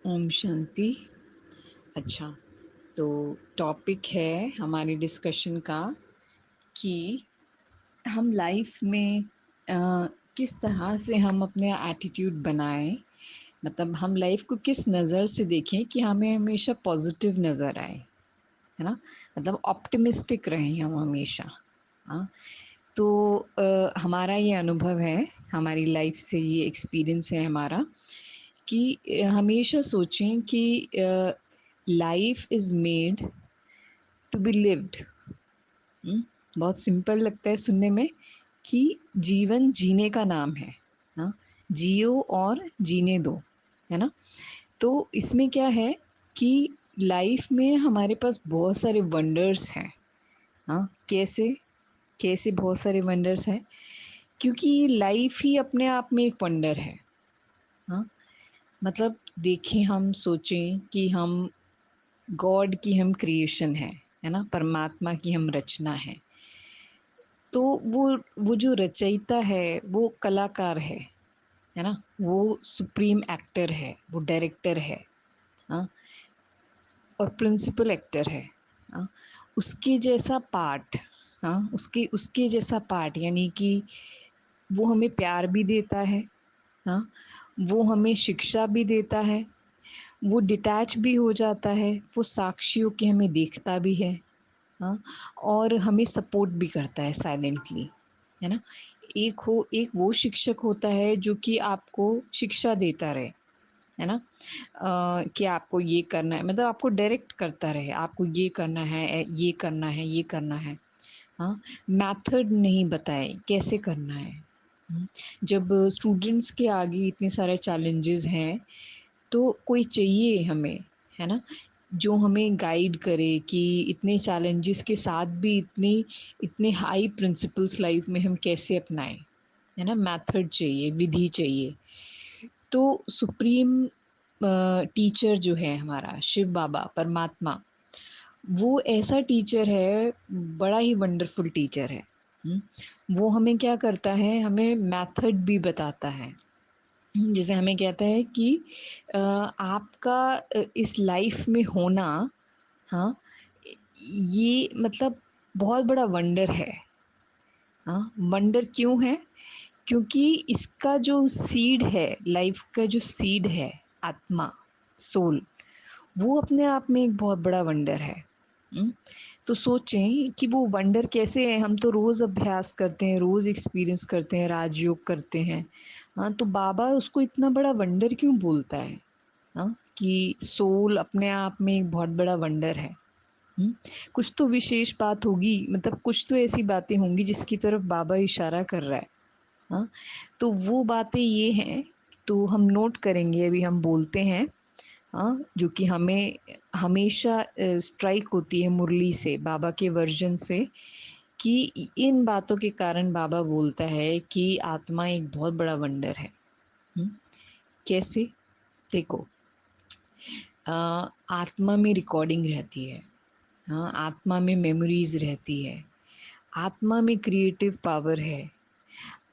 ओम शांति। अच्छा, तो टॉपिक है हमारी डिस्कशन का कि हम लाइफ में किस तरह से हम अपने एटीट्यूड बनाएं, मतलब हम लाइफ को किस नज़र से देखें कि हमें हमेशा पॉजिटिव नज़र आए, है ना। मतलब ऑप्टिमिस्टिक रहें हम हमेशा। हाँ, तो हमारा ये अनुभव है, हमारी लाइफ से ये एक्सपीरियंस है हमारा कि हमेशा सोचें कि life is made to be lived. बहुत सिंपल लगता है सुनने में कि जीवन जीने का नाम है। हाँ, जियो और जीने दो, है ना। तो इसमें क्या है कि लाइफ में हमारे पास बहुत सारे वंडर्स हैं। हाँ, कैसे कैसे बहुत सारे वंडर्स हैं, क्योंकि लाइफ ही अपने आप में एक वंडर है। हाँ, मतलब देखें, हम सोचें कि हम गॉड की हम क्रिएशन है ना, परमात्मा की हम रचना है। तो वो जो रचयिता है वो कलाकार है ना, वो सुप्रीम एक्टर है, वो डायरेक्टर है। हाँ, और प्रिंसिपल एक्टर है। हाँ, उसके जैसा पार्ट, हाँ, उसके उसके जैसा पार्ट यानी कि वो हमें प्यार भी देता है। हाँ, वो हमें शिक्षा भी देता है, वो डिटैच भी हो जाता है, वो साक्षियों के हमें देखता भी है। हाँ, और हमें सपोर्ट भी करता है साइलेंटली, है ना। एक वो शिक्षक होता है जो कि आपको शिक्षा देता रहे, है ना। कि आपको ये करना है, मतलब आपको डायरेक्ट करता रहे, आपको ये करना है, ये करना है, ये करना है। हाँ, मेथड नहीं बताए कैसे करना है। जब स्टूडेंट्स के आगे इतने सारे चैलेंजेस हैं, तो कोई चाहिए हमें, है ना, जो हमें गाइड करे कि इतने चैलेंजेस के साथ भी इतने हाई प्रिंसिपल्स लाइफ में हम कैसे अपनाएं, है ना। मेथड चाहिए, विधि चाहिए। तो सुप्रीम टीचर जो है हमारा शिव बाबा परमात्मा, वो ऐसा टीचर है, बड़ा ही वंडरफुल टीचर है। वो हमें क्या करता है, हमें मेथड भी बताता है। जैसे हमें कहता है कि आपका इस लाइफ में होना, हाँ, ये मतलब बहुत बड़ा वंडर है। हाँ, वंडर क्यों है? क्योंकि इसका जो सीड है, लाइफ का जो सीड है, आत्मा, सोल, वो अपने आप में एक बहुत बड़ा वंडर है। तो सोचें कि वो वंडर कैसे है। हम तो रोज़ अभ्यास करते हैं, रोज़ एक्सपीरियंस करते हैं, राजयोग करते हैं। हाँ, तो बाबा उसको इतना बड़ा वंडर क्यों बोलता है? हाँ, कि सोल अपने आप में एक बहुत बड़ा वंडर है। कुछ तो विशेष बात होगी, मतलब कुछ तो ऐसी बातें होंगी जिसकी तरफ बाबा इशारा कर रहा है। हाँ, तो वो बातें ये हैं, तो हम नोट करेंगे, अभी हम बोलते हैं। हाँ, जो कि हमें हमेशा स्ट्राइक होती है मुरली से, बाबा के वर्जन से, कि इन बातों के कारण बाबा बोलता है कि आत्मा एक बहुत बड़ा वंडर है। हुँ, कैसे? देखो, आत्मा में रिकॉर्डिंग रहती है। हाँ, आत्मा में मेमोरीज़ रहती है। आत्मा में क्रिएटिव पावर है।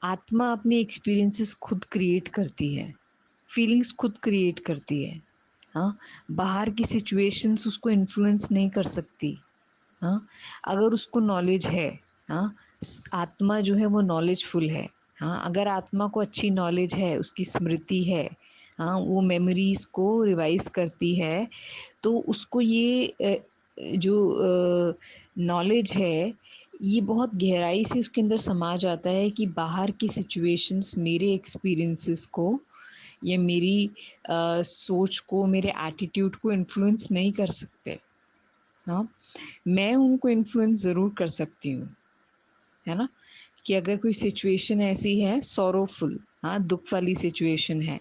आत्मा अपने एक्सपीरियंसेस खुद क्रिएट करती है, फीलिंग्स खुद क्रिएट करती है। हाँ, बाहर की सिचुएशंस उसको इन्फ्लुएंस नहीं कर सकती। हाँ, अगर उसको नॉलेज है, हाँ, आत्मा जो है वो नॉलेजफुल है। हाँ, अगर आत्मा को अच्छी नॉलेज है, उसकी स्मृति है, हाँ, वो मेमोरीज़ को रिवाइज़ करती है, तो उसको ये जो नॉलेज है, ये बहुत गहराई से उसके अंदर समा जाता है कि बाहर की सिचुएशंस मेरे एक्सपीरियंसेस को या मेरी सोच को, मेरे एटीट्यूड को इन्फ्लुएंस नहीं कर सकते। हाँ, मैं उनको इन्फ्लुएंस ज़रूर कर सकती हूँ, है ना। कि अगर कोई सिचुएशन ऐसी है सॉरोफुल, हाँ, दुःख वाली सिचुएशन है,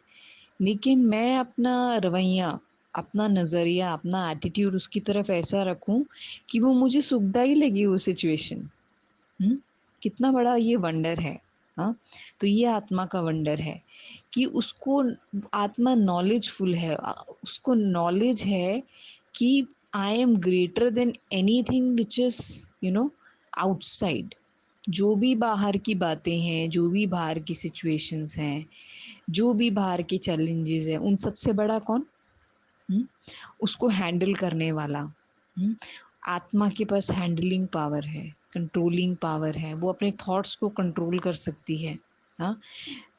लेकिन मैं अपना रवैया, अपना नज़रिया, अपना एटीट्यूड उसकी तरफ ऐसा रखूँ कि वो मुझे सुखदाई लगे वो सिचुएशन। कितना बड़ा ये वंडर है। हाँ, तो ये आत्मा का वंडर है कि उसको, आत्मा नॉलेजफुल है, उसको नॉलेज है कि I am greater than anything which is outside. जो भी बाहर की बातें हैं, जो भी बाहर की सिचुएशंस हैं, जो भी बाहर के चैलेंजेस हैं, उन सबसे बड़ा कौन? हुँ? उसको हैंडल करने वाला। हुँ? आत्मा के पास हैंडलिंग पावर है, कंट्रोलिंग पावर है, वो अपने थॉट्स को कंट्रोल कर सकती है। हाँ?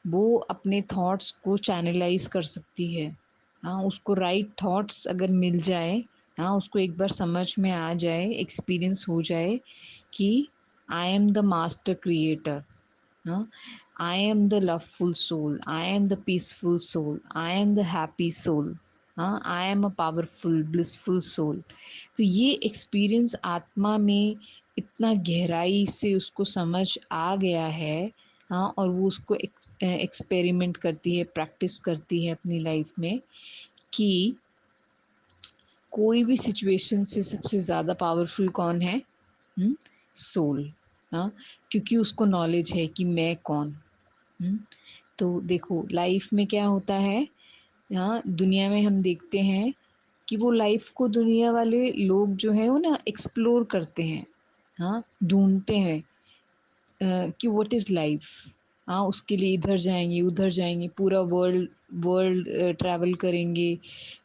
वो अपने थॉट्स को चैनलाइज़ कर सकती है। हाँ, उसको राइट थॉट्स अगर मिल जाए, हाँ, उसको एक बार समझ में आ जाए, एक्सपीरियंस हो जाए कि I am the master creator. हाँ, I am the loveful soul, I am the peaceful soul, I am the happy soul, हाँ, I am a powerful blissful soul. तो ये एक्सपीरियंस आत्मा में इतना गहराई से उसको समझ आ गया है, हाँ, और वो उसको एक्सपेरिमेंट करती है, प्रैक्टिस करती है अपनी लाइफ में कि कोई भी सिचुएशन से सबसे ज़्यादा पावरफुल कौन है? हुँ, सोल। हाँ, क्योंकि उसको नॉलेज है कि मैं कौन। हुँ, तो देखो लाइफ में क्या होता है, हाँ, दुनिया में हम देखते हैं कि वो लाइफ को दुनिया वाले लोग जो हैं वो ना एक्सप्लोर करते हैं, हाँ, ढूँढते हैं कि व्हाट इज़ लाइफ। हाँ, उसके लिए इधर जाएँगे, उधर जाएँगे, पूरा वर्ल्ड वर्ल्ड ट्रैवल करेंगे,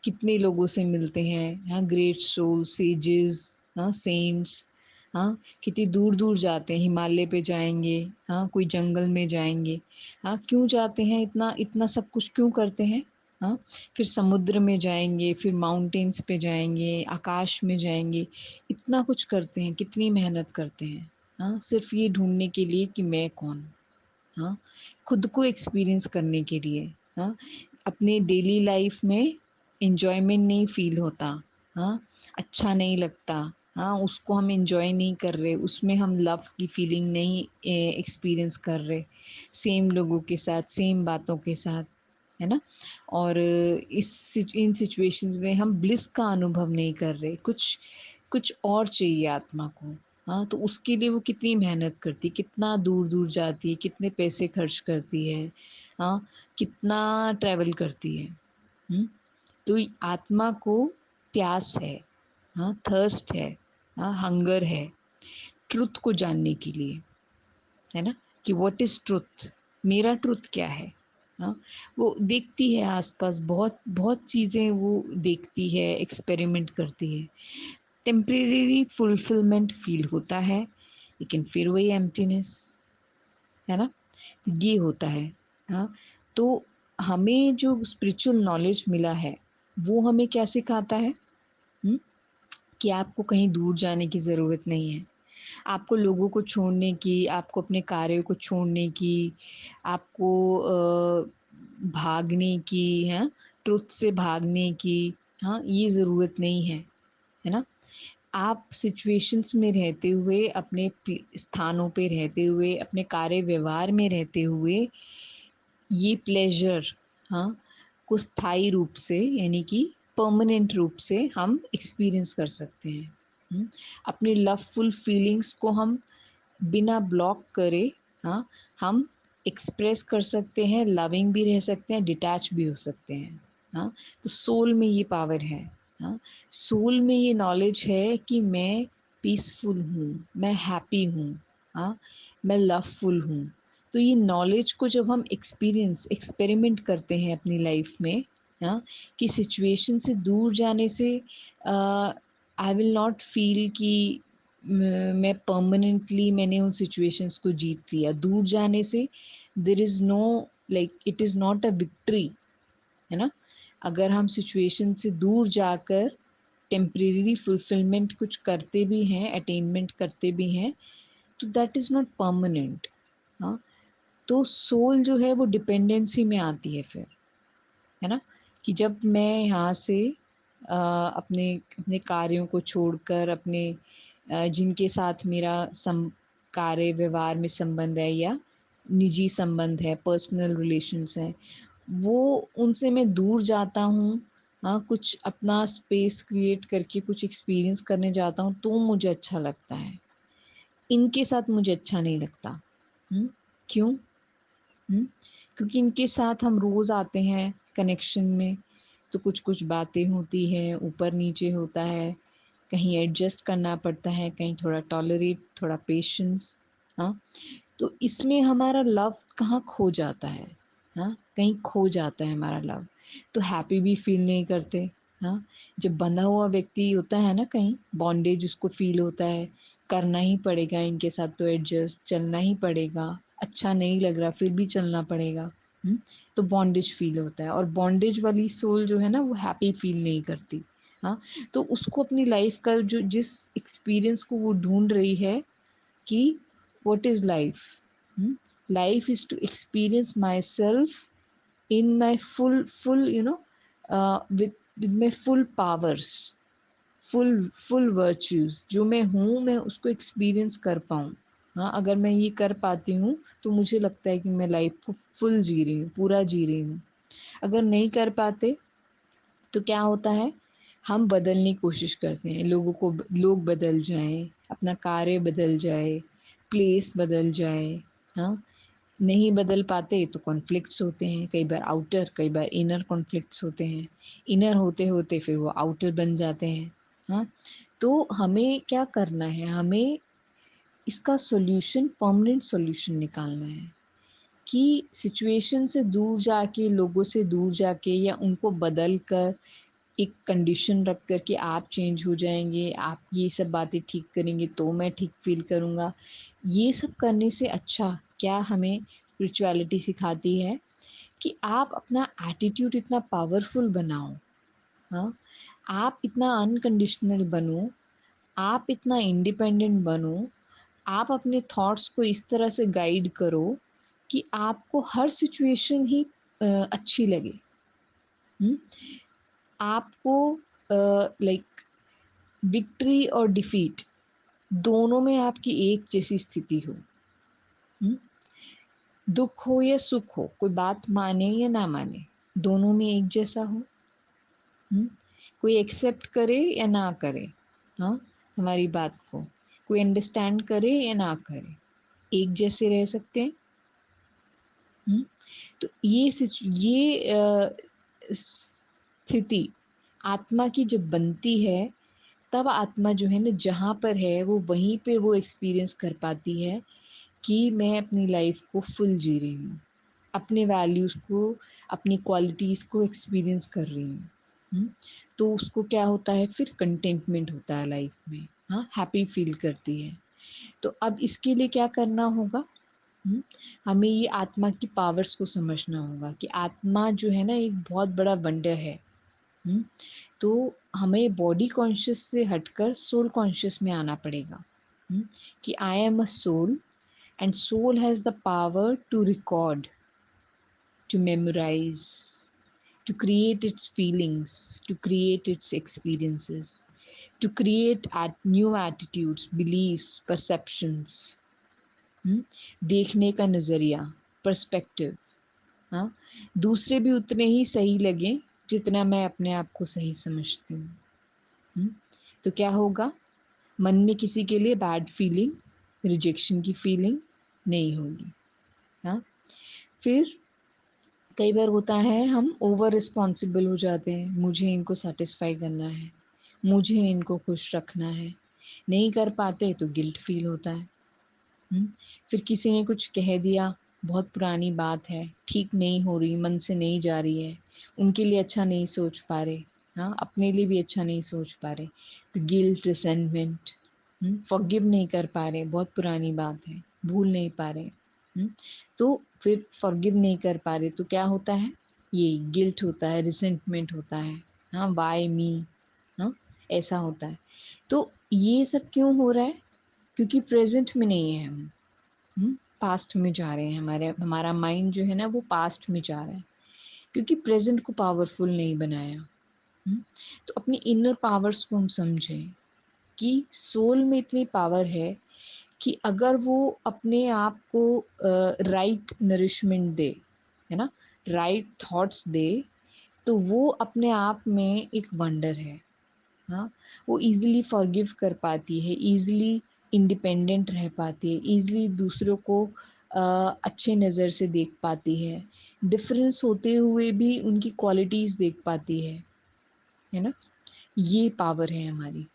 कितने लोगों से मिलते हैं, हाँ, ग्रेट सोल, सेजेस, हाँ, सेंट्स, हाँ, कितनी दूर-दूर जाते हैं, हिमालय पे जाएँगे, हाँ, कोई जंगल में जाएँगे, हाँ, क्यों जाते हैं इतना इतना सब कुछ क्यों करते हैं? हाँ, फिर समुद्र में जाएँगे, फिर माउंटेन्स पे जाएँगे, आकाश में जाएँगे, इतना कुछ करते हैं, कितनी मेहनत करते हैं। हाँ, सिर्फ़ ये ढूँढने के लिए कि मैं कौन? हाँ, खुद को एक्सपीरियंस करने के लिए। हाँ, अपने डेली लाइफ़ में एन्जॉयमेंट नहीं फ़ील होता। हाँ, अच्छा नहीं लगता। हाँ, उसको हम एन्जॉय नहीं कर रहे, उसमें हम लव की फीलिंग नहीं एक्सपीरियंस कर रहे, सेम लोगों के साथ, सेम बातों के साथ, है ना? और इन सिचुएशंस में हम ब्लिस का अनुभव नहीं कर रहे, कुछ कुछ और चाहिए आत्मा को। हाँ, तो उसके लिए वो कितनी मेहनत करती है, कितना दूर-दूर जाती है, कितने पैसे खर्च करती है, हाँ, कितना ट्रैवल करती है। हुँ? तो आत्मा को प्यास है, हाँ, थर्स्ट है, हाँ, हंगर है, ट्रुथ को जानने के लिए, है ना? कि व्हाट इज़ ट्रुथ? मेरा ट्रुथ क्या है? हाँ, वो देखती है आस-पास बहुत बहुत चीज़ें वो देखती है, एक्सपेरिमेंट करती है। टेम्परेरी फुलफिलमेंट फ़ील होता है, लेकिन फिर वही एम्प्टीनेस, है ना? तो ये होता है, हाँ? तो हमें जो स्पिरिचुअल नॉलेज मिला है, वो हमें क्या सिखाता है? हुँ? कि आपको कहीं दूर जाने की ज़रूरत नहीं है। आपको लोगों को छोड़ने की, आपको अपने कार्यों को छोड़ने की, आपको भागने की, हाँ? ट्रुथ से भागने की, हाँ? ये ज़रूरत नहीं है ना? आप सिचुएशंस में रहते हुए, अपने स्थानों पे रहते हुए, अपने कार्य व्यवहार में रहते हुए, ये प्लेज़र, हाँ, को स्थायी रूप से यानी कि परमानेंट रूप से हम एक्सपीरियंस कर सकते हैं। हुँ? अपनी लवफुल फीलिंग्स को हम बिना ब्लॉक करे, हाँ, हम एक्सप्रेस कर सकते हैं, लविंग भी रह सकते हैं, डिटैच भी हो सकते हैं, हाँ। तो सोल में ये पावर है, हाँ। सोल में ये नॉलेज है कि मैं पीसफुल हूँ, मैं हैप्पी हूँ, हाँ, मैं लवफुल हूँ। तो ये नॉलेज को जब हम एक्सपेरिमेंट करते हैं अपनी लाइफ में, हाँ, कि सिचुएशन से दूर जाने से आई विल नॉट फ़ील कि मैं परमानेंटली मैंने उन सिचुएशंस को जीत लिया। दूर जाने से there is no like it is not a victory, है ना? अगर हम सिचुएशन से दूर जाकर टेम्परेरी फुलफिलमेंट कुछ करते भी हैं, अटेनमेंट करते भी हैं, तो दैट इज़ नॉट परमानेंट। हाँ, तो सोल जो है वो डिपेंडेंसी में आती है फिर, है ना? कि जब मैं यहाँ से अपने अपने कार्यों को छोड़कर अपने जिनके साथ मेरा कार्य व्यवहार में संबंध है या निजी संबंध है, पर्सनल रिलेशंस हैं, वो उनसे मैं दूर जाता हूँ, हाँ, कुछ अपना स्पेस क्रिएट करके कुछ एक्सपीरियंस करने जाता हूँ, तो मुझे अच्छा लगता है। इनके साथ मुझे अच्छा नहीं लगता। हुँ, क्यों? हुँ? क्योंकि इनके साथ हम रोज़ आते हैं कनेक्शन में, तो कुछ-कुछ बातें होती हैं, ऊपर-नीचे होता है, कहीं एडजस्ट करना पड़ता है, कहीं थोड़ा टॉलरेट, थोड़ा पेशेंस, हाँ? तो इसमें हमारा लव कहाँ खो जाता है, हाँ? कहीं खो जाता है हमारा लव, तो हैप्पी भी फ़ील नहीं करते, हाँ, जब बंधा हुआ व्यक्ति होता है ना कहीं, बॉन्डेज उसको फ़ील होता है, करना ही पड़ेगा इनके साथ तो एडजस्ट, चलना ही पड़ेगा, अच्छा नहीं लग रहा फिर भी चलना पड़ेगा, हुँ? तो बॉन्डेज फ़ील होता है और बॉन्डेज वाली सोल जो है ना वो हैप्पी फ़ील नहीं करती, हाँ? तो उसको अपनी लाइफ़ का जो जिस एक्सपीरियंस को वो ढूँढ रही है कि what is life? Hmm? Life is to experience myself in my full with my full powers, full virtues जो मैं हूँ मैं उसको एक्सपीरियंस कर पाऊँ। हाँ, अगर मैं ये कर पाती हूँ तो मुझे लगता है कि मैं लाइफ को फुल जी रही हूँ, पूरा जी रही हूँ। अगर नहीं कर पाते तो क्या होता है, हम बदलने की कोशिश करते हैं, लोग बदल जाएँ, अपना कार्य बदल जाए, प्लेस बदल जाए, हाँ? नहीं बदल पाते तो कॉन्फ्लिक्ट्स होते हैं, कई बार आउटर, कई बार इनर कॉन्फ्लिक्ट्स होते हैं। इनर होते-होते फिर वो आउटर बन जाते हैं, हाँ? तो हमें क्या करना है, हमें इसका सॉल्यूशन परमानेंट सॉल्यूशन निकालना है कि सिचुएशन से दूर जाके, लोगों से दूर जाके या उनको बदल कर एक कंडीशन रख कर कि आप चेंज हो जाएँगे, आप ये सब बातें ठीक करेंगे तो मैं ठीक फ़ील करूँगा। ये सब करने से अच्छा क्या हमें स्पिरिचुअलिटी सिखाती है कि आप अपना एटीट्यूड इतना पावरफुल बनाओ, हाँ? आप इतना अनकंडीशनल बनो, आप इतना इंडिपेंडेंट बनो, आप अपने थॉट्स को इस तरह से गाइड करो कि आपको हर सिचुएशन ही अच्छी लगे, हुँ? आपको लाइक विक्ट्री और डिफीट दोनों में आपकी एक जैसी स्थिति हो, हुँ? दुःख हो या सुख हो, कोई बात माने या ना माने, दोनों में एक जैसा हो, हुँ? कोई एक्सेप्ट करे या ना करे, हाँ, हमारी बात को, कोई अंडरस्टैंड करे या ना करे, एक जैसे रह सकते हैं, हुँ? तो स्थिति आत्मा की जब बनती है तब आत्मा जो है ना जहाँ पर है वो वहीं पे वो एक्सपीरियंस कर पाती है कि मैं अपनी लाइफ को फुल जी रही हूँ। अपने वैल्यूज़ को, अपनी क्वालिटीज़ को एक्सपीरियंस कर रही हूँ। हुँ? तो उसको क्या होता है फिर कंटेंटमेंट होता है लाइफ में, हाँ, हैप्पी फ़ील करती है। तो अब इसके लिए क्या करना होगा? हुँ? हमें ये आत्मा की पावर्स को समझना होगा कि आत्मा जो है ना एक बहुत बड़ा वंडर है। हुँ? तो हमें बॉडी कॉन्शियस से हटकर सोल कॉन्शियस में आना पड़ेगा, हुँ? कि I am a soul and soul has the power to record, to memorise, to create its feelings, to create its experiences, to create new attitudes, beliefs, perceptions, हुँ? देखने का नज़रिया, perspective, हाँ? दूसरे भी उतने ही सही लगें जितना मैं अपने आप को सही समझती हूँ, हुँ? तो क्या होगा? मन में किसी के लिए बैड फीलिंग, रिजेक्शन की फीलिंग नहीं होगी, हाँ? फिर कई बार होता है हम ओवर रिस्पॉन्सिबल हो जाते हैं, मुझे इनको सैटिस्फाई करना है, मुझे इनको खुश रखना है, नहीं कर पाते तो गिल्ट फील होता है, हुँ? फिर किसी ने कुछ कह दिया, बहुत पुरानी बात है, ठीक नहीं हो रही, मन से नहीं जा रही है, उनके लिए अच्छा नहीं सोच पा रहे, हाँ, अपने लिए भी अच्छा नहीं सोच पा रहे, तो गिल्ट, रिसेंटमेंट, फॉरगिव नहीं कर पा रहे, बहुत पुरानी बात है, भूल नहीं पा रहे, हुँ? तो फिर फॉरगिव नहीं कर पा रहे तो क्या होता है? ये गिल्ट होता है, रिसेंटमेंट होता है, हाँ, व्हाई मी? हाँ, ऐसा होता है। तो ये सब क्यों हो रहा है? क्योंकि प्रेज़ेंट में नहीं है हम, पास्ट में जा रहे हैं, हमारा माइंड जो है ना वो पास्ट में जा रहा है, क्योंकि प्रेज़ेंट को पावरफुल नहीं बनाया, हुँ? तो अपनी इनर पावर्स को हम समझें कि सोल में इतनी पावर है कि अगर वो अपने आप को राइट नरिशमेंट दे, है ना? राइट थॉट्स दे, तो वो अपने आप में एक वंडर है। हाँ, वो ईज़िली फ़ॉरगिव कर पाती है, ईज़िली इंडिपेंडेंट रह पाती है, ईज़िली दूसरों को अच्छे नज़र से देख पाती है, डिफ़रेंस होते हुए भी उनकी क्वालिटीज़ देख पाती है ना? ये पावर है हमारी।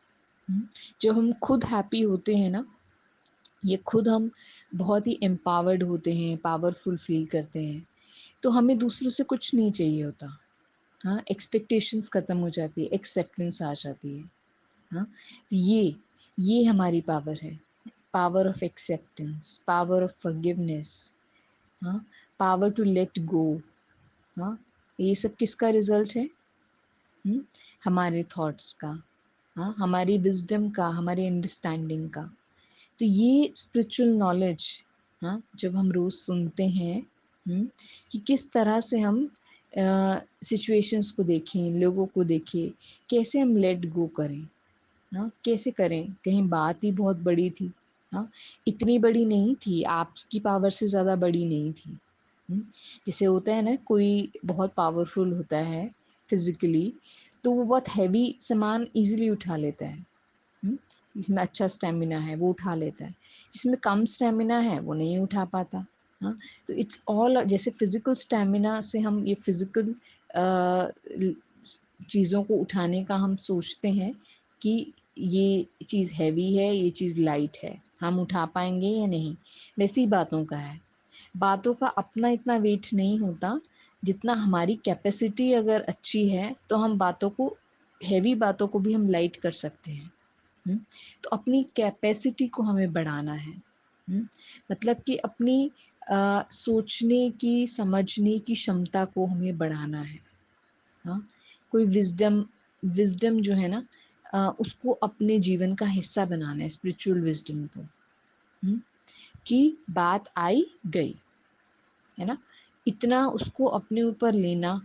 हुँ, जब हम खुद हैप्पी होते हैं ना, ये खुद हम बहुत ही एम्पावर्ड होते हैं, पावरफुल फ़ील करते हैं, तो हमें दूसरों से कुछ नहीं चाहिए होता। हाँ, एक्सपेक्टेशंस खत्म हो जाती है, एक्सेप्टेंस आ जाती है। हाँ, तो ये हमारी पावर है। Power of acceptance, power of forgiveness, हाँ, पावर टू लेट गो। हाँ, ये सब किसका रिजल्ट है? हुँ, हमारे थॉट्स का, हाँ, हमारी विज़डम का, हमारी अंडरस्टैंडिंग का। तो ये स्पिरिचुअल नॉलेज, हाँ, जब हम रोज़ सुनते हैं, कि किस तरह से हम सिचुएशंस को देखें, लोगों को देखें, कैसे हम लेट गो करें, हाँ, कैसे करें? कहीं बात ही बहुत बड़ी थी, हाँ, इतनी बड़ी नहीं थी, आपकी पावर से ज़्यादा बड़ी नहीं थी। हुँ, जैसे होता है ना, कोई बहुत पावरफुल होता है फिज़िकली, तो वो बहुत हेवी सामान ईज़िली उठा लेता है। हुँ, जिसमें अच्छा स्टैमिना है वो उठा लेता है, जिसमें कम स्टैमिना है वो नहीं उठा पाता। हाँ, तो इट्स ऑल जैसे फिज़िकल स्टैमिना से हम ये फिज़िकल अ, ल स चीज़ों को उठाने का हम सोचते हैं कि ये चीज़ हेवी है, ये चीज़ लाइट है, हम उठा पाएँगे या नहीं, वैसे ही बातों का है। बातों का अपना इतना वेट नहीं होता, जितना हमारी कैपेसिटी अगर अच्छी है, तो हम बातों को, हेवी बातों को भी हम लाइट कर सकते हैं। हुँ, तो अपनी कैपेसिटी को हमें बढ़ाना है। मतलब कि अपनी सोचने की, समझने की क्षमता को हमें बढ़ाना है। हाँ, कोई विज़डम विज़डम जो है ना, उसको अपने जीवन का हिस्सा बनाना है, स्पिरिचुअल विज़डम को। हुँ, कि बात आई, गई, है ना? इतना उसको अपने ऊपर लेना,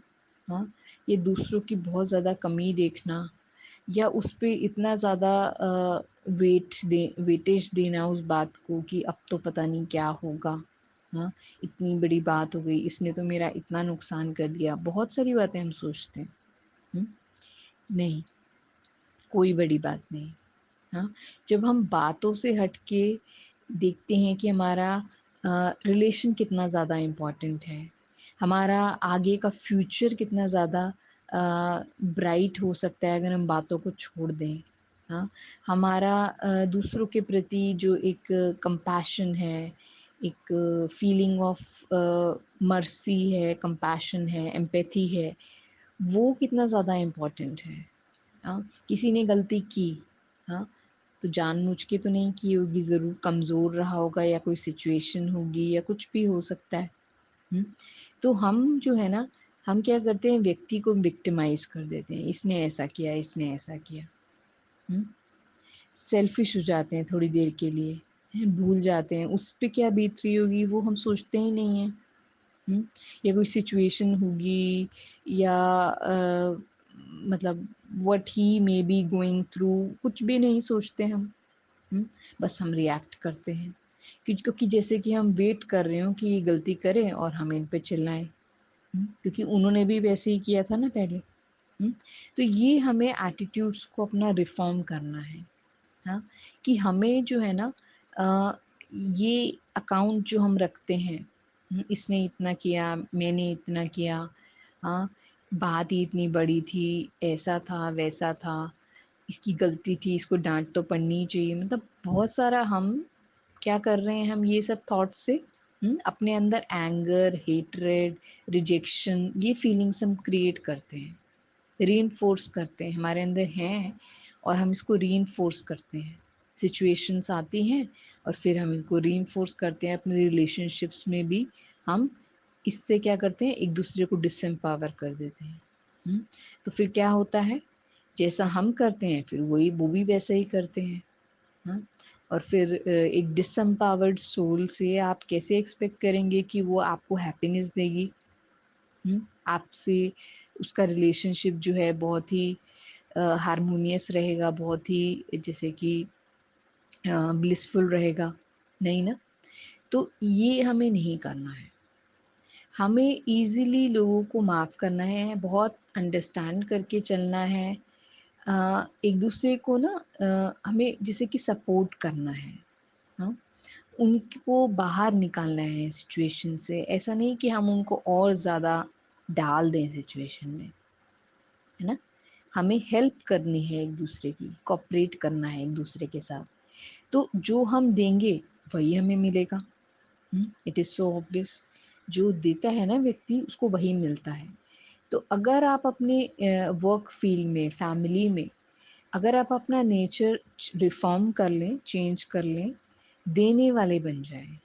हाँ, ये दूसरों की बहुत ज़्यादा कमी देखना, या उस पे इतना ज़्यादा वेटेज देना उस बात को कि अब तो पता नहीं क्या होगा, हाँ, इतनी बड़ी बात हो गई, इसने तो मेरा इतना नुकसान कर दिया। बहुत सारी बातें हम सोचते हैं। हुँ, नहीं, कोई बड़ी बात नहीं। हाँ, जब हम बातों से हट के देखते हैं कि हमारा रिलेशन कितना ज़्यादा इम्पोर्टेंट है, हमारा आगे का फ्यूचर कितना ज़्यादा ब्राइट हो सकता है अगर हम बातों को छोड़ दें। हाँ, हमारा दूसरों के प्रति जो एक कंपैशन है, एक फीलिंग ऑफ मर्सी है, कंपैशन है, एम्पैथी है, वो कितना ज़्यादा इम्पोर्टेंट है। हाँ, किसी ने गलती की, हाँ, तो जानबूझ के तो नहीं की होगी, ज़रूर कमज़ोर रहा होगा या कोई सिचुएशन होगी या कुछ भी हो सकता है। हुँ, तो हम जो है ना, हम क्या करते हैं, व्यक्ति को विक्टिमाइज़ कर देते हैं, इसने ऐसा किया, इसने ऐसा किया। हुँ, सेल्फ़िश हो जाते हैं थोड़ी देर के लिए, हैं, भूल जाते हैं, उस पे क्या बीत रही होगी वो हम सोचते ही नहीं हैं। हुँ, या कोई सिचुएशन होगी, या मतलब what he may be going through, कुछ भी नहीं सोचते हम। हुँ, बस हम रिएक्ट करते हैं। क्योंकि जैसे कि हम वेट कर रहे हों कि ये गलती करें और हम इन पे चिल्लाएँ। क्योंकि उन्होंने भी वैसे ही किया था ना पहले। हुँ, तो ये हमें एटीट्यूड्स को अपना रिफ़ॉर्म करना है। हाँ, कि हमें जो है ना, अ, ये अकाउंट जो हम रखते हैं, इसने इतना किया, मैंने इतना किया, हाँ, बात ही इतनी बड़ी थी, ऐसा था, वैसा था, इसकी गलती थी, इसको डाँट तो पड़नी ही चाहिए। मतलब बहुत सारा हम क्या कर रहे हैं, हम ये सब थॉट्स से अपने अंदर एंगर, हेट्रेड, रिजेक्शन, ये फीलिंग्स हम क्रिएट करते हैं। रीइन्फोर्स करते हैं, हमारे अंदर हैं और हम इसको रीइन्फोर्स करते हैं। सिचुएशंस आती हैं और फिर हम इनको रीइन्फोर्स करते हैं अपने रिलेशनशिप्स में भी। हम इससे क्या करते हैं, एक-दूसरे को डिसएम्पावर कर देते हैं। तो फिर क्या होता है, जैसा हम करते हैं फिर वो भी वैसा ही करते हैं। हाँ? और फिर एक डिसएम्पावर्ड सोल से आप कैसे एक्सपेक्ट करेंगे कि वो आपको हैप्पीनेस देगी? आपसे उसका रिलेशनशिप जो है बहुत ही हार्मोनियस रहेगा, बहुत ही जैसे कि ब्लिसफुल रहेगा, नहीं ना? तो ये हमें नहीं करना है। हमें ईज़िली लोगों को माफ़ करना है, बहुत अंडरस्टैंड करके चलना है। एक-दूसरे को ना हमें जैसे कि सपोर्ट करना है, हाँ? उनको बाहर निकालना है सिचुएशन से, ऐसा नहीं कि हम उनको और ज़्यादा डाल दें सिचुएशन में। है ना? हमें हेल्प करनी है एक-दूसरे की, कोऑपरेट करना है एक-दूसरे के साथ। तो जो हम देंगे, वही हमें मिलेगा। It is so obvious. जो देता है ना व्यक्ति, उसको वही मिलता है। तो अगर आप अपने वर्क फील्ड में, फैमिली में अगर आप अपना नेचर रिफ़ॉर्म कर लें, चेंज कर लें, देने वाले बन जाएँ,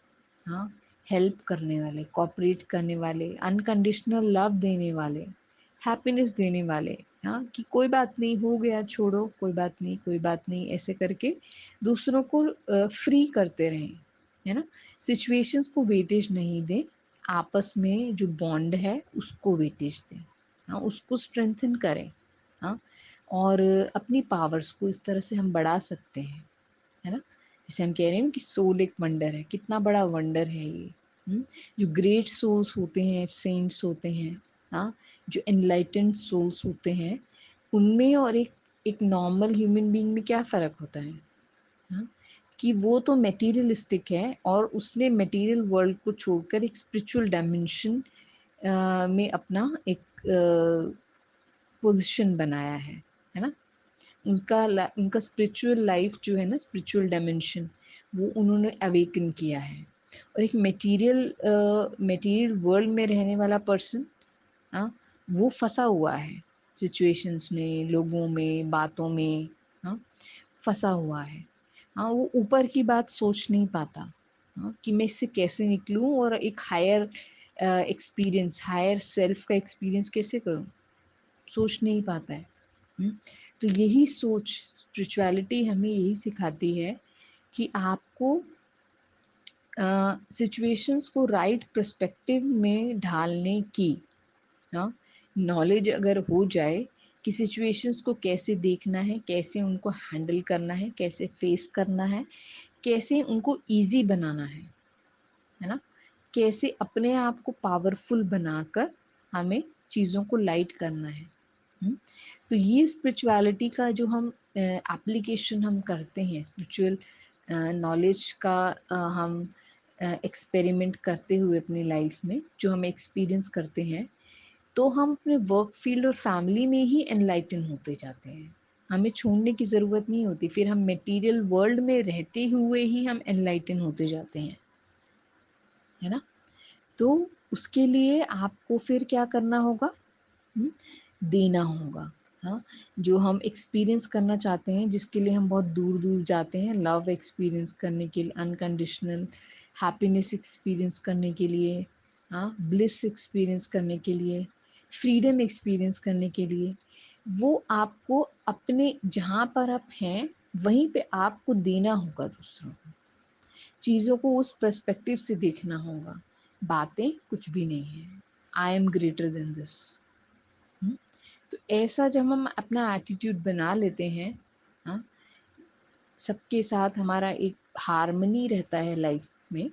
हाँ? हेल्प करने वाले, कोऑपरेट करने वाले, अनकंडीशनल लव देने वाले, हैप्पीनेस देने वाले, हाँ? कि कोई बात नहीं, हो गया, छोड़ो, कोई बात नहीं, कोई बात नहीं, ऐसे करके दूसरों को फ्री करते रहें, है ना? सिचुएशंस को वेटेज नहीं दें, आपस में जो बॉन्ड है, उसको वेटेज दें, हाँ? उसको स्ट्रेंथन करें, हाँ? और अपनी पावर्स को इस तरह से हम बढ़ा सकते हैं, है ना? जैसे हम कह रहे हैं कि सोल एक वंडर है, कितना बड़ा वंडर है ये, हुँ? जो ग्रेट सोल्स होते हैं, सेंट्स होते हैं, हाँ? जो एनलाइटेंड सोल्स होते हैं, उनमें और एक नॉर्मल ह्यूमन बीइंग में क्या फ़र्क होता है? हाँ? कि वो तो मटेरियलिस्टिक है और उसने मटेरियल वर्ल्ड को छोड़कर एक स्पिरिचुअल डायमेंशन में अपना एक पोज़ीशन बनाया है ना? उनका स्पिरिचुअल लाइफ जो है ना, स्पिरिचुअल डायमेंशन, वो उन्होंने अवेकन किया है। और एक मटेरियल वर्ल्ड में रहने वाला पर्सन, हाँ, वो फंसा हुआ है सिचुएशंस में, लोगों में, बातों में, हाँ, फंसा हुआ है। हाँ, वो ऊपर की बात सोच नहीं पाता, हाँ, कि मैं इससे कैसे निकलूं और एक हायर एक्सपीरियंस, हायर सेल्फ का एक्सपीरियंस कैसे करूं, सोच नहीं पाता है। हुँ? तो यही सोच, स्पिरिचुअलिटी हमें यही सिखाती है कि आपको सिचुएशंस को राइट पर्सपेक्टिव में ढालने की, हाँ, नॉलेज अगर हो जाए कि सिचुएशंस को कैसे देखना है, कैसे उनको हैंडल करना है, कैसे फेस करना है, कैसे उनको ईज़ी बनाना है ना? कैसे अपने आप को पावरफुल बनाकर हमें चीज़ों को लाइट करना है। हुँ? तो ये स्पिरिचुअलिटी का जो हम एप्लीकेशन हम करते हैं, स्पिरिचुअल नॉलेज का हम एक्सपेरिमेंट करते हुए अपनी लाइफ में जो हम एक्सपीरियंस करते हैं, तो हम अपने वर्क फील्ड और फैमिली में ही एनलाइटन होते जाते हैं। हमें छोड़ने की ज़रूरत नहीं होती, फिर हम मटेरियल वर्ल्ड में रहते हुए ही हम एनलाइटन होते जाते हैं, है ना? तो उसके लिए आपको फिर क्या करना होगा? हुँ? देना होगा, हाँ? जो हम एक्सपीरियंस करना चाहते हैं, जिसके लिए हम बहुत दूर-दूर जाते हैं, लव एक्सपीरियंस करने के लिए, अनकंडीशनल हैप्पीनेस एक्सपीरियंस करने के लिए, हाँ? ब्लिस एक्सपीरियंस करने के लिए, फ्रीडम एक्सपीरियंस करने के लिए, वो आपको अपने जहाँ पर आप हैं, वहीं पे आपको देना होगा दूसरों को। चीज़ों को उस पर्सपेक्टिव से देखना होगा। बातें कुछ भी नहीं हैं। I am greater than this. हुँ? तो ऐसा जब हम अपना एटीट्यूड बना लेते हैं, हाँ, सबके साथ हमारा एक हार्मनी रहता है लाइफ में,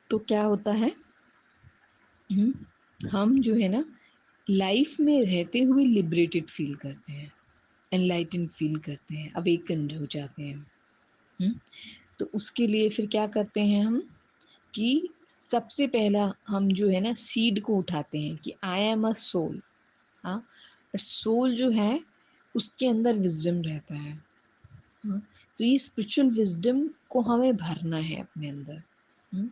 तो क्या होता है, हुँ, हम जो है ना लाइफ में रहते हुए लिबरेटेड फ़ील करते हैं, एनलाइटेंड फ़ील करते हैं, अवेकन्ड हो जाते हैं। हुँ? तो उसके लिए फिर क्या करते हैं हम कि सबसे पहला हम जो है ना सीड को उठाते हैं कि आई एम अ सोल, हाँ, और सोल जो है उसके अंदर विज़डम रहता है, हाँ, तो ये स्पिरिचुअल विज़डम को हमें भरना है अपने अंदर, हुँ,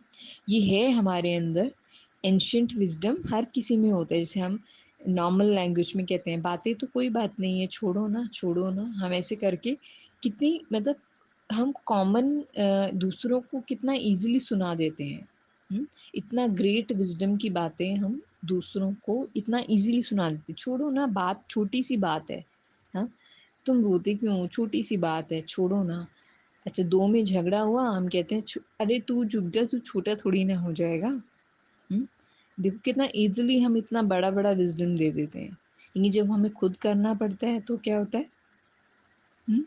ये है हमारे अंदर। एंशिएंट विज़डम हर किसी में होता है, जैसे हम नॉर्मल लैंग्वेज में कहते हैं बातें तो कोई बात नहीं है, छोड़ो ना, हम ऐसे करके कितनी मतलब हम कॉमन दूसरों को कितना ईज़िली सुना देते हैं, हुँ, इतना ग्रेट विज़डम की बातें हम दूसरों को इतना ईज़िली सुना देते हैं, छोड़ो ना, बात छोटी-सी बात है, हाँ? तुम रोते क्यों हो? छोटी-सी बात है, छोड़ो ना। अच्छा 2 में झगड़ा हुआ, हम कहते हैं अरे तू चुप जा, तू छोटा थोड़ी ना हो जाएगा। हुँ? देखो कितना ईज़िली हम इतना बड़ा-बड़ा विज़डम दे देते हैं। लेकिन जब हमें खुद करना पड़ता है तो क्या होता है? हुँ?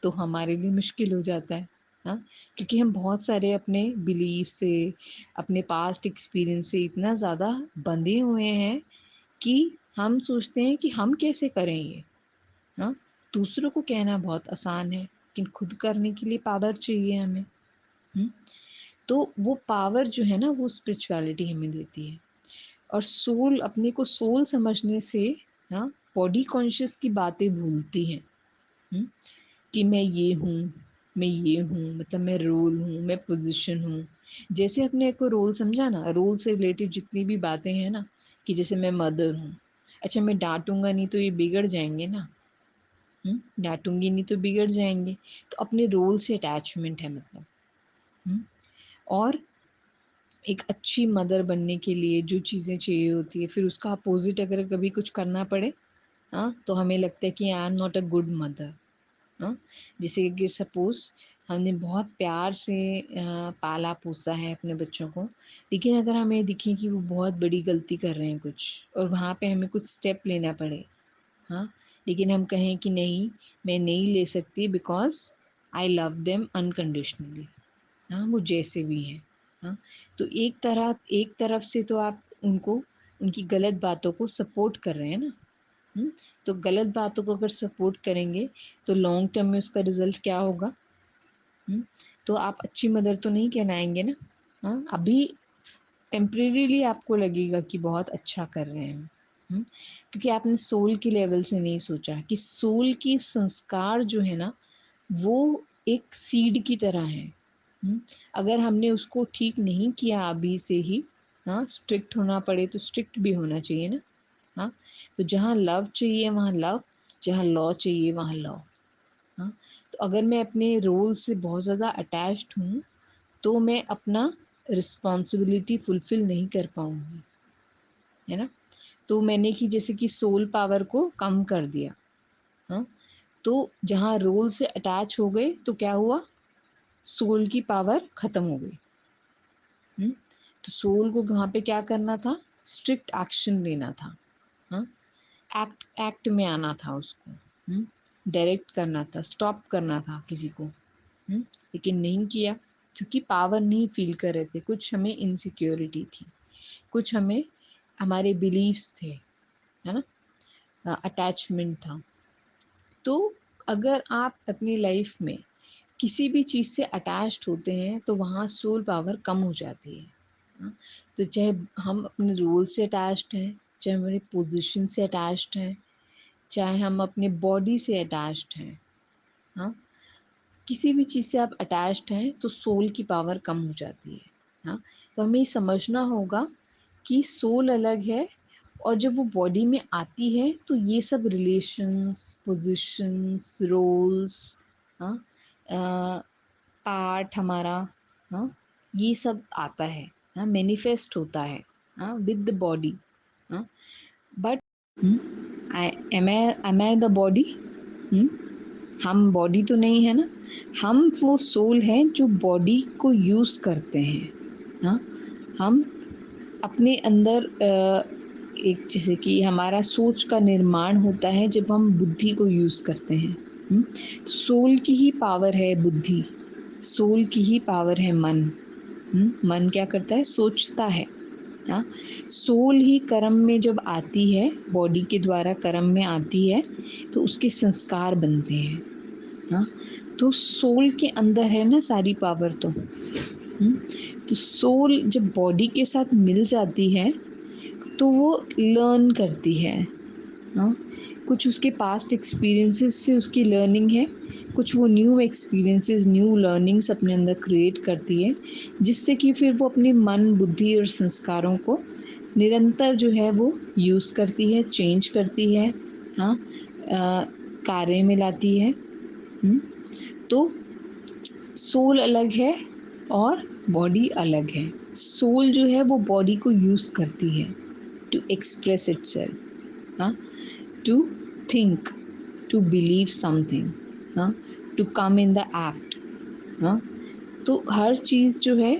तो हमारे लिए मुश्किल हो जाता है। हाँ? क्योंकि हम बहुत सारे अपने बिलीफ से, अपने पास्ट एक्सपीरियंस से इतना ज़्यादा बंधे हुए हैं कि हम सोचते हैं कि हम कैसे करें ये? हाँ, दूसरों को कहना बहुत आसान है, लेकिन खुद करने के लिए पावर चाहिए हमें। हुँ? तो वो पावर जो है ना वो स्पिरिचुअलिटी हमें देती है। और सोल अपने को सोल समझने से, हाँ, बॉडी कॉन्शियस की बातें भूलती हैं। हुँ? कि मैं ये हूँ, मैं ये हूँ, मतलब मैं रोल हूँ, मैं पोज़ीशन हूँ। जैसे अपने को रोल समझा ना, रोल से रिलेटेड जितनी भी बातें हैं ना, कि जैसे मैं मदर हूँ, अच्छा मैं डाँटूँगा नहीं तो ये बिगड़ जाएँगे ना, डाँटूँगी नहीं तो बिगड़ जाएँगे। तो अपने रोल से अटैचमेंट है मतलब। हुँ, और एक अच्छी मदर बनने के लिए जो चीज़ें चाहिए होती है, फिर उसका अपोज़िट अगर कभी कुछ करना पड़े, तो हमें लगता है कि I am not a good mother. जैसे कि सपोज़ हमने बहुत प्यार से पाला-पोसा है अपने बच्चों को, लेकिन अगर हमें दिखे कि वो बहुत बड़ी गलती कर रहे हैं कुछ और वहाँ पे हमें कुछ स्टेप लेना पड़े, हाँ, लेकिन हम कहें कि नहीं, मैं नहीं ले सकती because I love them unconditionally. वो जैसे भी हैं, हाँ। तो एक तरफ से तो आप उनको उनकी गलत बातों को सपोर्ट कर रहे हैं ना, तो गलत बातों को अगर सपोर्ट करेंगे, तो लॉन्ग टर्म में उसका रिज़ल्ट क्या होगा? हुँ, तो आप अच्छी मदर तो नहीं कहलाएँगे ना, अभी टेम्परेरीली आपको लगेगा कि बहुत अच्छा कर रहे हैं, क्योंकि आपने सोल के लेवल से नहीं सोचा कि सोल की संस्कार जो है ना, वो एक सीड की तरह है। अगर हमने उसको ठीक नहीं किया अभी से ही, स्ट्रिक्ट होना पड़े तो स्ट्रिक्ट भी होना चाहिए ना, हाँ। तो जहाँ लव चाहिए वहाँ लव, जहाँ लॉ चाहिए वहाँ लॉ, हाँ। तो अगर मैं अपने रोल से बहुत ज़्यादा अटैच्ड हूँ, तो मैं अपना रिस्पॉन्सिबिलिटी फुलफ़िल नहीं कर पाऊँगी, है ना? तो मैंने कि जैसे कि सोल पावर को कम कर दिया, हाँ। तो जहाँ रोल से अटैच हो गए तो क्या हुआ? सोल की पावर ख़त्म हो गई। हुँ? तो सोल को वहाँ पे क्या करना था? स्ट्रिक्ट एक्शन लेना था, हाँ? एक्ट एक्ट में आना था उसको, डायरेक्ट करना था, स्टॉप करना था किसी को, लेकिन नहीं किया क्योंकि पावर नहीं फ़ील कर रहे थे। कुछ हमें इनसिक्योरिटी थी, कुछ हमें हमारे बिलीव्स थे, है ना? अटैचमेंट था। तो अगर आप अपनी लाइफ़ में किसी भी चीज़ से अटैच्ड होते हैं तो वहाँ सोल पावर कम हो जाती है, हाँ। तो चाहे हम अपने रोल से अटैच्ड हैं, चाहे हमारी पोजीशन से अटैच्ड हैं, चाहे हम अपने बॉडी से अटैच्ड हैं, हाँ। किसी भी चीज़ से आप अटैच्ड हैं तो सोल की पावर कम हो जाती है, हाँ। तो हमें ये समझना होगा कि सोल अलग है और जब वो बॉडी में आती है तो ये सब रिलेशंस, पोजीशंस, रोल्स, हाँ, पार्ट हमारा, हाँ, ये सब आता है, मैनिफेस्ट होता है, विद द बॉडी, हाँ। But I am I the body? हम बॉडी तो नहीं है ना, हम वो सोल हैं जो बॉडी को यूज़ करते हैं, हाँ। हम अपने अंदर एक जैसे कि हमारा सोच का निर्माण होता है जब हम बुद्धि को यूज़ करते हैं, सोल की ही पावर है बुद्धि, सोल की ही पावर है मन, मन क्या करता है? सोचता है, हाँ। सोल ही कर्म में जब आती है, बॉडी के द्वारा कर्म में आती है, तो उसके संस्कार बनते हैं, हाँ। तो सोल के अंदर है ना सारी पावर तो, तो सोल जब बॉडी के साथ मिल जाती है, तो वो लर्न करती है, हाँ। कुछ उसके पास्ट एक्सपीरियंसेस से उसकी लर्निंग है, कुछ वो न्यू एक्सपीरियंसेस, न्यू लर्निंग्स अपने अंदर क्रिएट करती है, जिससे कि फिर वो अपने मन, बुद्धि और संस्कारों को निरंतर जो है वो यूज़ करती है, चेंज करती है, हाँ, कार्य में लाती है। तो सोल अलग है और बॉडी अलग है। सोल जो है वो बॉडी को यूज़ करती है टू एक्सप्रेस इटसेल्फ, हाँ, to think, to believe something, हाँ, to come in the act, हाँ। तो हर चीज़ जो है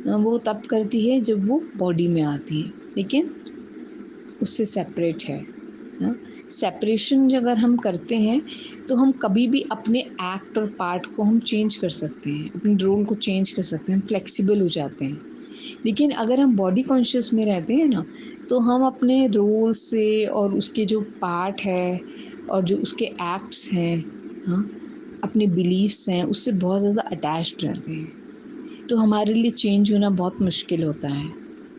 वो तब करती है जब वो बॉडी में आती है, लेकिन उससे सेपरेट है, हाँ। सेपरेशन अगर हम करते हैं तो हम कभी भी अपने एक्ट और पार्ट को हम चेंज कर सकते हैं, अपने रोल को चेंज कर सकते हैं, हम फ्लेक्सिबल हो जाते हैं। लेकिन अगर हम बॉडी कॉन्शियस में रहते हैं ना, तो हम अपने रोल से और उसके जो पार्ट है और जो उसके एक्ट्स हैं, हाँ, अपने बिलीफ्स हैं, उससे बहुत ज़्यादा अटैच्ड रहते हैं। तो हमारे लिए चेंज होना बहुत मुश्किल होता है,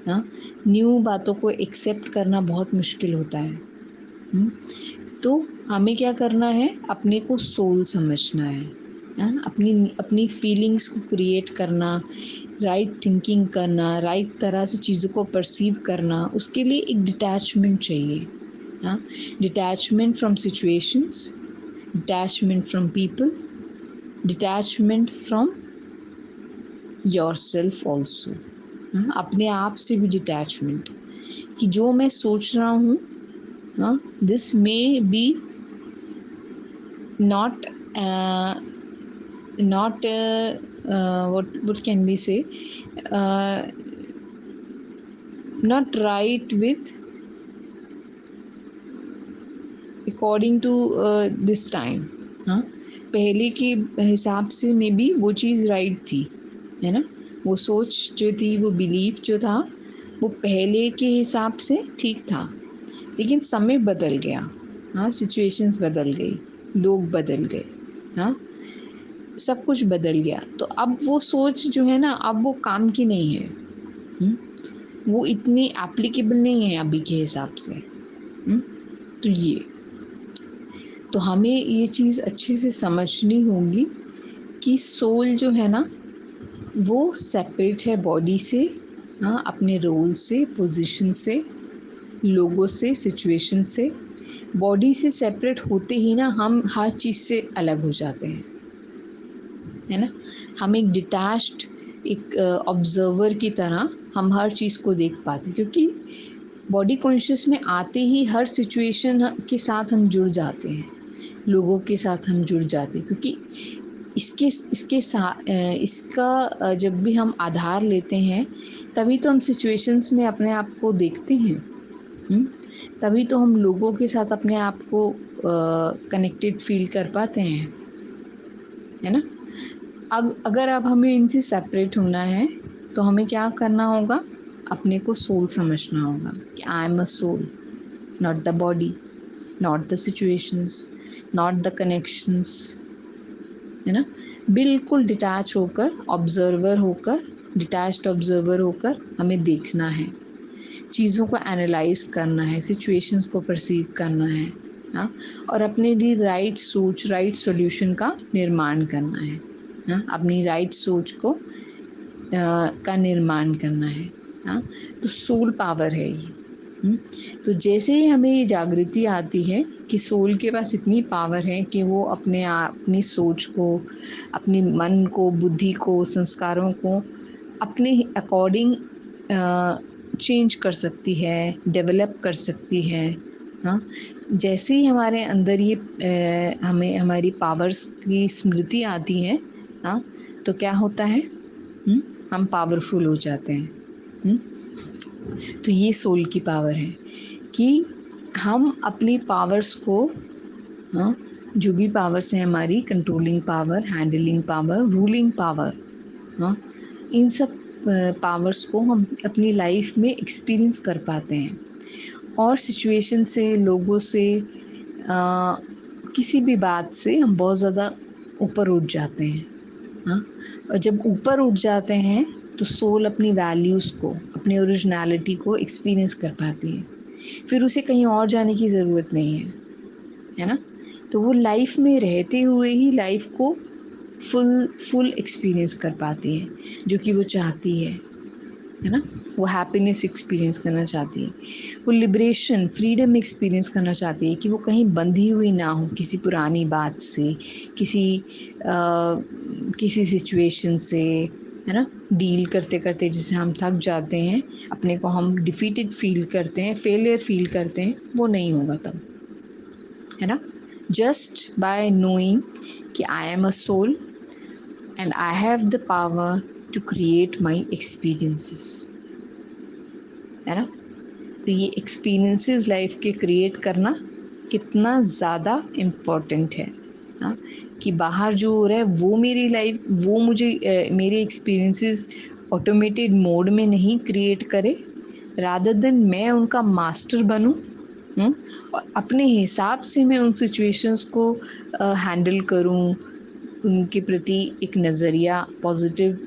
हाँ। न्यू बातों को एक्सेप्ट करना बहुत मुश्किल होता है, हुँ। तो हमें क्या करना है? अपने को सोल समझना है, अपनी अपनी फीलिंग्स को क्रिएट करना, राइट थिंकिंग करना, राइट तरह से चीज़ों को परसीव करना, उसके लिए एक डिटैचमेंट चाहिए। हाँ, detachment from situations, detachment from people, detachment from yourself also. अपने आप से भी डिटैचमेंट, कि जो मैं सोच रहा हूँ, this may be not not what can we say, uh, not right with according to this time। हाँ, पहले के हिसाब से मे बी वो चीज़ राइट थी, है ना, वो सोच जो थी, वो बिलीफ जो था, वो पहले के हिसाब से ठीक था, लेकिन समय बदल गया। हाँ, सिचुएशंस बदल गई, लोग बदल गए। हाँ, सब कुछ बदल गया, तो अब वो सोच जो है ना, अब वो काम की नहीं है। वो इतनी एप्लीकेबल नहीं है अभी के हिसाब से। तो ये, तो हमें ये चीज़ अच्छे से समझनी होगी कि सोल जो है ना, वो सेपरेट है बॉडी से। हाँ, अपने रोल से, पोजीशन से, लोगों से, सिचुएशन से। बॉडी से सेपरेट होते ही ना हम हर चीज़ से अलग हो जाते हैं, है ना। हम एक डिटैच्ड, एक ऑब्जर्वर की तरह हम हर चीज़ को देख पाते, क्योंकि बॉडी कॉन्शियस में आते ही हर सिचुएशन के साथ हम जुड़ जाते हैं, लोगों के साथ हम जुड़ जाते हैं, क्योंकि इसके साथ इसका जब भी हम आधार लेते हैं, तभी तो हम सिचुएशंस में अपने आप को देखते हैं। तभी तो हम लोगों के साथ अपने आप को कनेक्टेड फील कर पाते हैं, है ना। अगर अब हमें इनसे सेपरेट होना है, तो हमें क्या करना होगा, अपने को सोल समझना होगा कि I am a soul, not the body, not the situations, not the connections, है ना। बिल्कुल डिटैच होकर, ऑब्जर्वर होकर, डिटैच्ड ऑब्जर्वर होकर हमें देखना है, चीज़ों को एनालाइज करना है, सिचुएशंस को परसीव करना है। हाँ, और अपने लिए राइट सोच, राइट सॉल्यूशन का निर्माण करना है। हाँ, अपनी राइट सोच को का निर्माण करना है। हाँ, तो सोल पावर है ये। तो जैसे ही हमें ये जागृति आती है कि सोल के पास इतनी पावर है कि वो अपनी सोच को, अपने मन को, बुद्धि को, संस्कारों को अपने अकॉर्डिंग चेंज कर सकती है, डेवलप कर सकती है। हाँ, जैसे ही हमारे अंदर ये हमें हमारी पावर्स की स्मृति आती है, हाँ, तो क्या होता है, हम पावरफुल हो जाते हैं। तो ये सोल की पावर है कि हम अपनी पावर्स को, हाँ, जो भी पावर्स हैं हमारी, controlling power, handling power, ruling power, हाँ, इन सब पावर्स को हम अपनी लाइफ में एक्सपीरियंस कर पाते हैं, और सिचुएशन से, लोगों से, किसी भी बात से हम बहुत ज़्यादा ऊपर उठ जाते हैं। हाँ, और जब ऊपर उठ जाते हैं, तो सोल अपनी वैल्यूज़ को, अपनी ओरिजिनलिटी को एक्सपीरियंस कर पाती है, फिर उसे कहीं और जाने की ज़रूरत नहीं है ना। तो वो लाइफ में रहते हुए ही लाइफ को फुल एक्सपीरियंस कर पाती है, जो कि वो चाहती है ना। वो हैप्पीनेस एक्सपीरियंस करना चाहती है, वो लिबरेशन, फ्रीडम एक्सपीरियंस करना चाहती है, कि वो कहीं बंधी हुई ना हो किसी पुरानी बात से, किसी सिचुएशन से, है ना। डील करते करते जैसे हम थक जाते हैं, अपने को हम डिफीटेड फील करते हैं, फेलियर फील करते हैं, वो नहीं होगा तब, है ना। जस्ट बाय नोइंग कि I am a soul and I have the power to create my experiences, है ना। तो ये एक्सपीरियंसेस लाइफ के क्रिएट करना कितना ज़्यादा इम्पोर्टेंट है। हाँ, कि बाहर जो हो रहा है वो मेरी लाइफ, वो मुझे मेरे एक्सपीरियंसेस ऑटोमेटेड मोड में नहीं क्रिएट करे, रादर देन मैं उनका मास्टर बनूं, और अपने हिसाब से मैं उन सिचुएशंस को हैंडल करूं, उनके प्रति एक नज़रिया, पॉजिटिव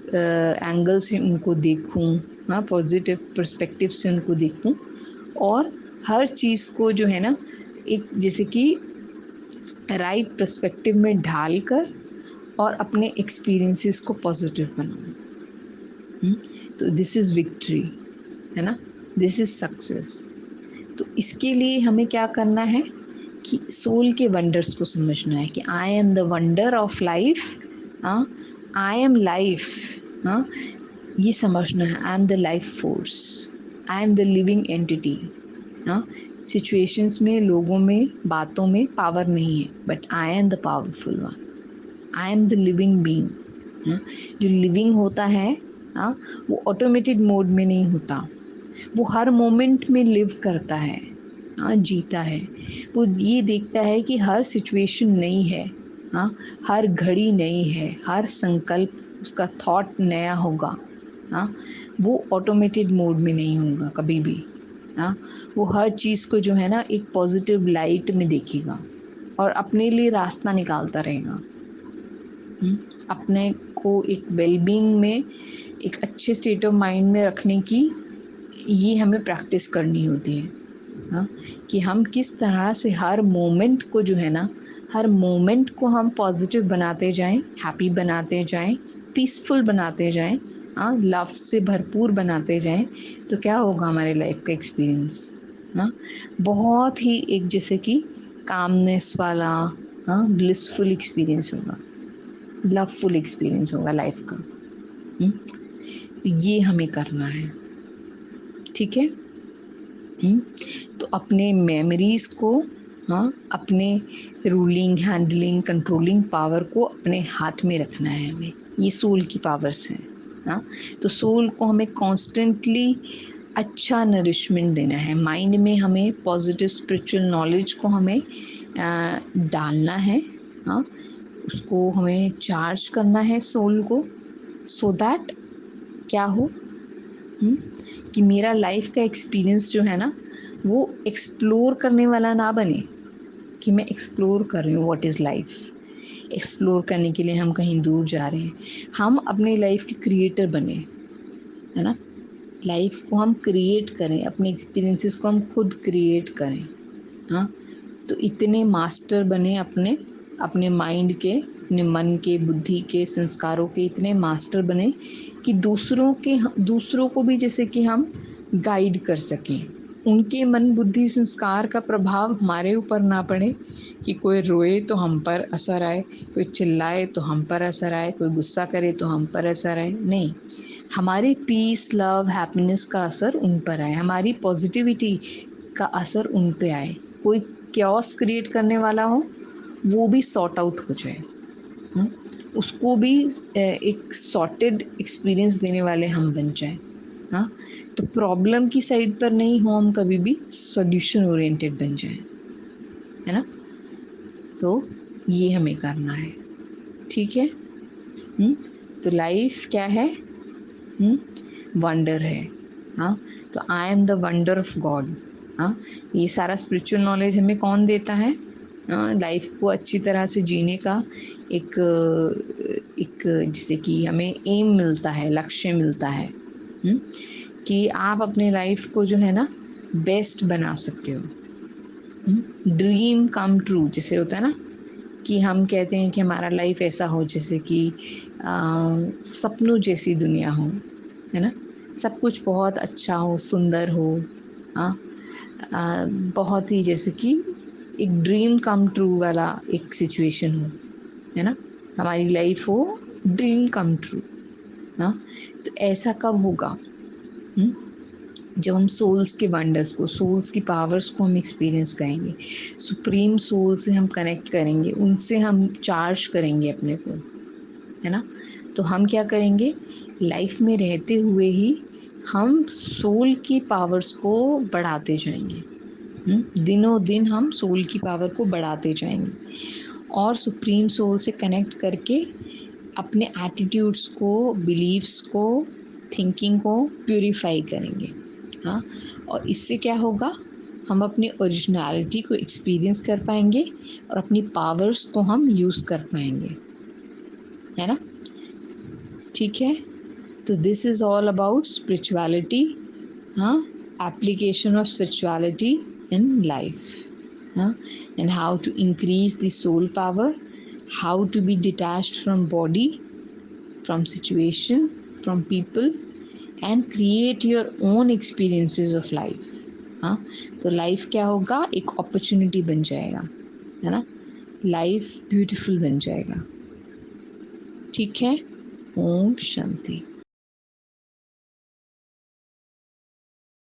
एंगल से उनको देखूं, हाँ, पॉजिटिव पर्सपेक्टिव से उनको देखूं, और हर चीज़ को जो है ना, एक जैसे कि राइट पर्सपेक्टिव में ढाल कर और अपने एक्सपीरियंसेस को पॉजिटिव बनाऊं। तो दिस इज़ विक्ट्री, है ना, दिस इज़ सक्सेस। तो इसके लिए हमें क्या करना है कि सोल के वंडर्स को समझना है कि I am the wonder of life, हाँ, आई एम लाइफ, हाँ, ये समझना है। आई am the life force, I am the living entity, हाँ। सिचुएशंस में, लोगों में, बातों में पावर नहीं है, but I am the powerful one, I am the living being. जो लिविंग होता है, हाँ, वो ऑटोमेटेड मोड में नहीं होता, वो हर मोमेंट में लिव करता है, हाँ, जीता है। वो ये देखता है कि हर सिचुएशन नई है, हाँ, हर घड़ी नई है, हर संकल्प, उसका थॉट नया होगा, हाँ, वो ऑटोमेटेड मोड में नहीं होगा कभी भी, हाँ। वो हर चीज़ को जो है ना एक पॉजिटिव लाइट में देखेगा और अपने लिए रास्ता निकालता रहेगा। अपने को एक वेलबींग में, एक अच्छे स्टेट ऑफ माइंड में रखने की ये हमें प्रैक्टिस करनी होती है, हाँ, कि हम किस तरह से हर मोमेंट को जो है ना, हर मोमेंट को हम पॉजिटिव बनाते जाएं, हैप्पी बनाते जाएं, पीसफुल बनाते जाएं, हाँ, लव से भरपूर बनाते जाएं। तो क्या होगा हमारे लाइफ का एक्सपीरियंस, हाँ, बहुत ही एक जैसे कि कामनेस वाला, हाँ, ब्लिसफुल एक्सपीरियंस होगा, लवफुल एक्सपीरियंस होगा लाइफ का। तो ये हमें करना है, ठीक है। तो अपने मेमोरीज को, हाँ, अपने रूलिंग, हैंडलिंग, कंट्रोलिंग पावर को अपने हाथ में रखना है हमें। ये सोल की पावर्स हैं, हाँ। तो सोल को हमें कॉन्स्टेंटली अच्छा नरिशमेंट देना है, माइंड में हमें पॉजिटिव स्पिरिचुअल नॉलेज को हमें डालना है, हाँ, उसको हमें चार्ज करना है सोल को, सो दैट क्या हो, कि मेरा लाइफ का एक्सपीरियंस जो है ना वो एक्सप्लोर करने वाला ना बने, कि मैं एक्सप्लोर कर रही हूँ व्हाट इज़ लाइफ। एक्सप्लोर करने के लिए हम कहीं दूर जा रहे हैं, हम अपने लाइफ के क्रिएटर बने, है ना। लाइफ को हम क्रिएट करें, अपने एक्सपीरियंसेस को हम खुद क्रिएट करें, हाँ। तो इतने मास्टर बने अपने अपने माइंड के, अपने मन के, बुद्धि के, संस्कारों के इतने मास्टर बने कि दूसरों को भी जैसे कि हम गाइड कर सकें। उनके मन, बुद्धि, संस्कार का प्रभाव हमारे ऊपर ना पड़े कि कोई रोए तो हम पर असर आए, कोई चिल्लाए तो हम पर असर आए, कोई गुस्सा करे तो हम पर असर आए। नहीं, हमारे पीस, लव, हैप्पीनेस का असर उन पर आए, हमारी पॉजिटिविटी का असर उन पे आए। कोई क्योस क्रिएट करने वाला हो वो भी सॉर्ट आउट हो जाए, उसको भी एक सॉर्टेड एक्सपीरियंस देने वाले हम बन जाएं, हाँ। तो प्रॉब्लम की साइड पर नहीं हो हम, कभी भी सॉल्यूशन ओरिएंटेड बन जाएं, है ना। तो ये हमें करना है, ठीक है। तो लाइफ क्या है, वंडर है, हाँ। तो आई am the wonder of God, हाँ। ये सारा स्पिरिचुअल नॉलेज हमें कौन देता है, लाइफ को अच्छी तरह से जीने का एक एक जैसे कि हमें एम मिलता है, लक्ष्य मिलता है, कि आप अपने लाइफ को जो है ना बेस्ट बना सकते हो। ड्रीम कम ट्रू जैसे होता है ना, कि हम कहते हैं कि हमारा लाइफ ऐसा हो जैसे कि सपनों जैसी दुनिया हो, है ना। सब कुछ बहुत अच्छा हो, सुंदर हो, हाँ, बहुत ही जैसे कि एक ड्रीम कम ट्रू वाला एक सिचुएशन हो, है ना। हमारी लाइफ हो ड्रीम कम ट्रू, हाँ। तो ऐसा कब होगा, जब हम सोल्स के वंडर्स को, सोल्स की पावर्स को हम एक्सपीरियंस करेंगे, सुप्रीम सोल से हम कनेक्ट करेंगे, उनसे हम चार्ज करेंगे अपने को, है ना। तो हम क्या करेंगे, लाइफ में रहते हुए ही हम सोल की पावर्स को बढ़ाते जाएंगे, दिनों दिन हम सोल की पावर को बढ़ाते जाएंगे और सुप्रीम सोल से कनेक्ट करके अपने एटीट्यूड्स को, बिलीव्स को, थिंकिंग को प्यूरिफाई करेंगे, हाँ। और इससे क्या होगा, हम अपनी ओरिजिनलिटी को एक्सपीरियंस कर पाएंगे और अपनी पावर्स को हम यूज़ कर पाएंगे, है ना, ठीक है। तो this is all about spirituality, हाँ, application of spirituality in life, हाँ, and how to increase the soul power, how to be detached from body, from situation, from people, and create your own experiences of life. हाँ, तो life क्या होगा, एक opportunity बन जाएगा, है ना, लाइफ ब्यूटीफुल बन जाएगा। ठीक है, ओम शांति।